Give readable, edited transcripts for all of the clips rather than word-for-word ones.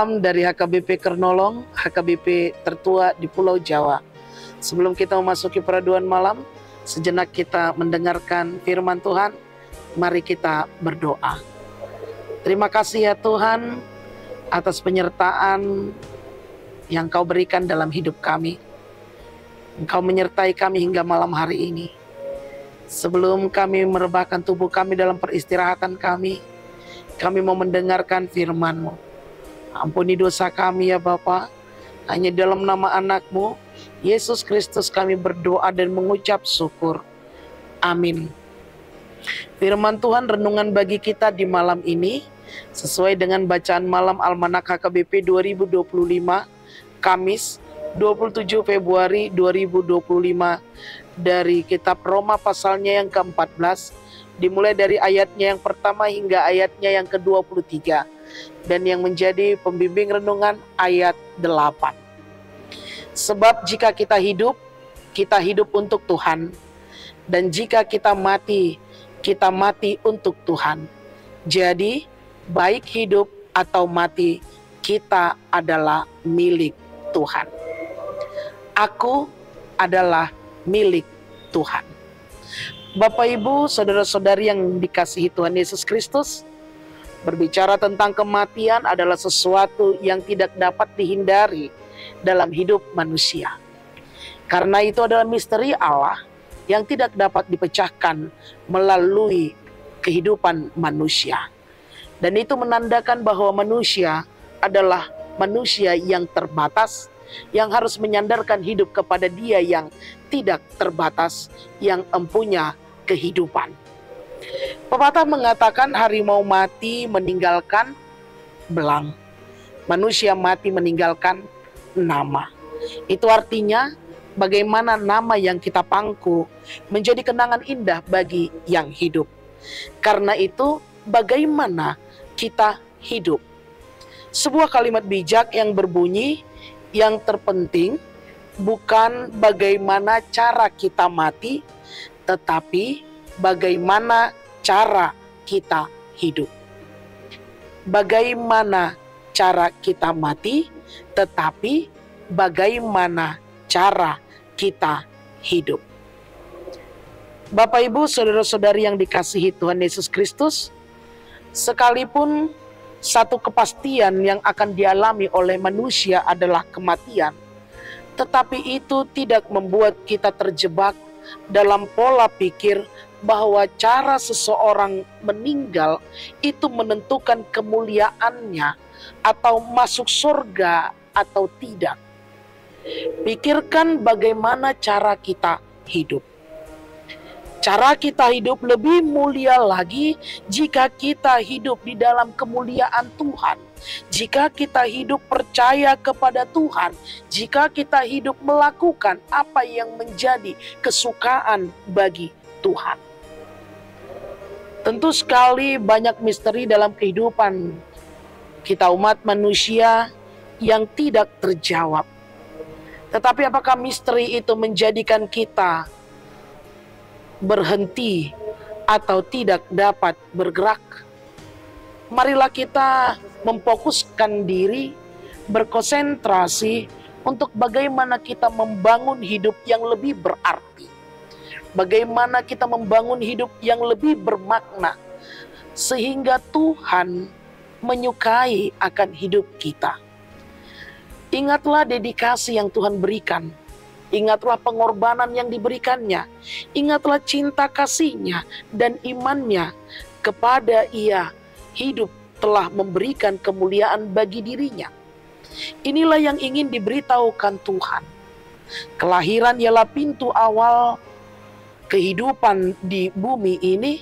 Salam dari HKBP Kernolong, HKBP tertua di Pulau Jawa. Sebelum kita memasuki peraduan malam, sejenak kita mendengarkan firman Tuhan. Mari kita berdoa. Terima kasih ya Tuhan atas penyertaan yang Kau berikan dalam hidup kami. Engkau menyertai kami hingga malam hari ini. Sebelum kami merebahkan tubuh kami dalam peristirahatan kami mau mendengarkan firman-Mu. Ampuni dosa kami ya Bapa. Hanya dalam nama anak-Mu, Yesus Kristus, kami berdoa dan mengucap syukur. Amin. Firman Tuhan renungan bagi kita di malam ini sesuai dengan bacaan malam Almanak HKBP 2025, Kamis 27 Februari 2025 dari kitab Roma pasalnya yang ke-14, dimulai dari ayatnya yang pertama hingga ayatnya yang ke-23, dan yang menjadi pembimbing renungan ayat 8. Sebab jika kita hidup untuk Tuhan, dan jika kita mati untuk Tuhan. Jadi baik hidup atau mati, kita adalah milik Tuhan. Aku adalah milik Tuhan. Bapak, Ibu, saudara-saudari yang dikasihi Tuhan Yesus Kristus, berbicara tentang kematian adalah sesuatu yang tidak dapat dihindari dalam hidup manusia. Karena itu adalah misteri Allah yang tidak dapat dipecahkan melalui kehidupan manusia. Dan itu menandakan bahwa manusia adalah manusia yang terbatas, yang harus menyandarkan hidup kepada Dia yang tidak terbatas, yang empunya kehidupan. Pepatah mengatakan harimau mati meninggalkan belang, manusia mati meninggalkan nama. Itu artinya bagaimana nama yang kita pangku menjadi kenangan indah bagi yang hidup. Karena itu bagaimana kita hidup. Sebuah kalimat bijak yang berbunyi, yang terpenting bukan bagaimana cara kita mati, tetapi bagaimana cara kita hidup. Bagaimana cara kita mati, tetapi bagaimana cara kita hidup. Bapak, Ibu, saudara-saudari yang dikasihi Tuhan Yesus Kristus, sekalipun satu kepastian yang akan dialami oleh manusia adalah kematian, tetapi itu tidak membuat kita terjebak dalam pola pikir bahwa cara seseorang meninggal itu menentukan kemuliaannya atau masuk surga atau tidak. Pikirkan bagaimana cara kita hidup. Cara kita hidup lebih mulia lagi jika kita hidup di dalam kemuliaan Tuhan. Jika kita hidup percaya kepada Tuhan, jika kita hidup melakukan apa yang menjadi kesukaan bagi Tuhan. Tentu sekali banyak misteri dalam kehidupan kita umat manusia yang tidak terjawab. Tetapi apakah misteri itu menjadikan kita berhenti atau tidak dapat bergerak? Marilah kita memfokuskan diri, berkonsentrasi untuk bagaimana kita membangun hidup yang lebih berarti. Bagaimana kita membangun hidup yang lebih bermakna, sehingga Tuhan menyukai akan hidup kita. Ingatlah dedikasi yang Tuhan berikan. Ingatlah pengorbanan yang diberikannya. Ingatlah cinta kasih-Nya dan iman-Nya kepada Ia hidup telah memberikan kemuliaan bagi dirinya. Inilah yang ingin diberitahukan Tuhan. Kelahiran ialah pintu awal kehidupan di bumi ini,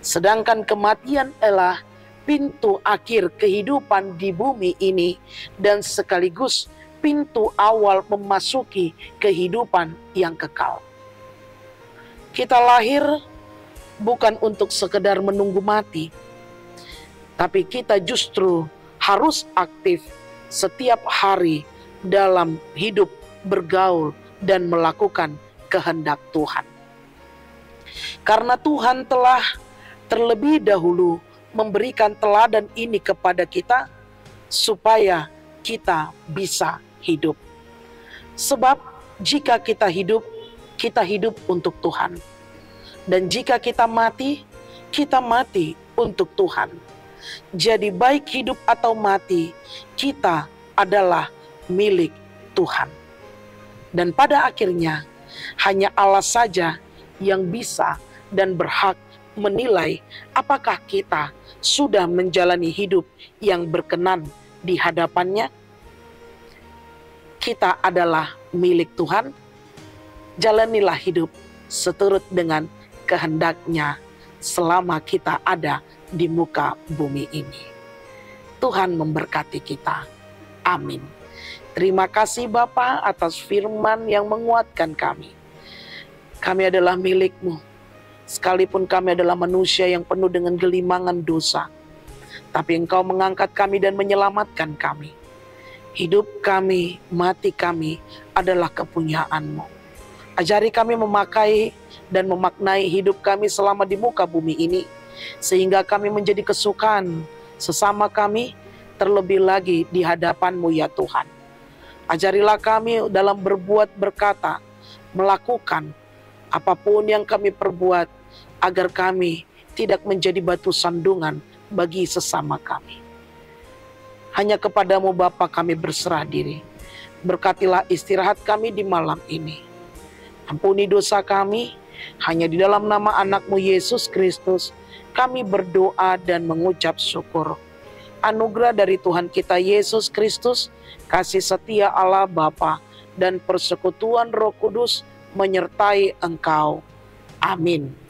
sedangkan kematian ialah pintu akhir kehidupan di bumi ini dan sekaligus pintu awal memasuki kehidupan yang kekal. Kita lahir bukan untuk sekedar menunggu mati, tapi kita justru harus aktif setiap hari dalam hidup bergaul dan melakukan kehendak Tuhan. Karena Tuhan telah terlebih dahulu memberikan teladan ini kepada kita, supaya kita bisa hidup. Sebab jika kita hidup untuk Tuhan. Dan jika kita mati untuk Tuhan. Jadi baik hidup atau mati, kita adalah milik Tuhan. Dan pada akhirnya, hanya Allah saja yang bisa dan berhak menilai apakah kita sudah menjalani hidup yang berkenan di hadapannya. Kita adalah milik Tuhan. Jalanilah hidup seturut dengan kehendaknya selama kita ada di muka bumi ini. Tuhan memberkati kita. Amin. Terima kasih Bapa atas firman yang menguatkan kami. Kami adalah milik-Mu. Sekalipun kami adalah manusia yang penuh dengan gelimangan dosa. Tapi Engkau mengangkat kami dan menyelamatkan kami. Hidup kami, mati kami adalah kepunyaan-Mu. Ajari kami memakai dan memaknai hidup kami selama di muka bumi ini. Sehingga kami menjadi kesukaan sesama kami, terlebih lagi di hadapan-Mu ya Tuhan. Ajarilah kami dalam berbuat, berkata, melakukan apapun yang kami perbuat, agar kami tidak menjadi batu sandungan bagi sesama kami. Hanya kepadamu Bapa kami berserah diri. Berkatilah istirahat kami di malam ini. Ampuni dosa kami, hanya di dalam nama anak-Mu Yesus Kristus, kami berdoa dan mengucap syukur. Anugerah dari Tuhan kita Yesus Kristus, kasih setia Allah Bapa, dan persekutuan Roh Kudus menyertai engkau. Amin.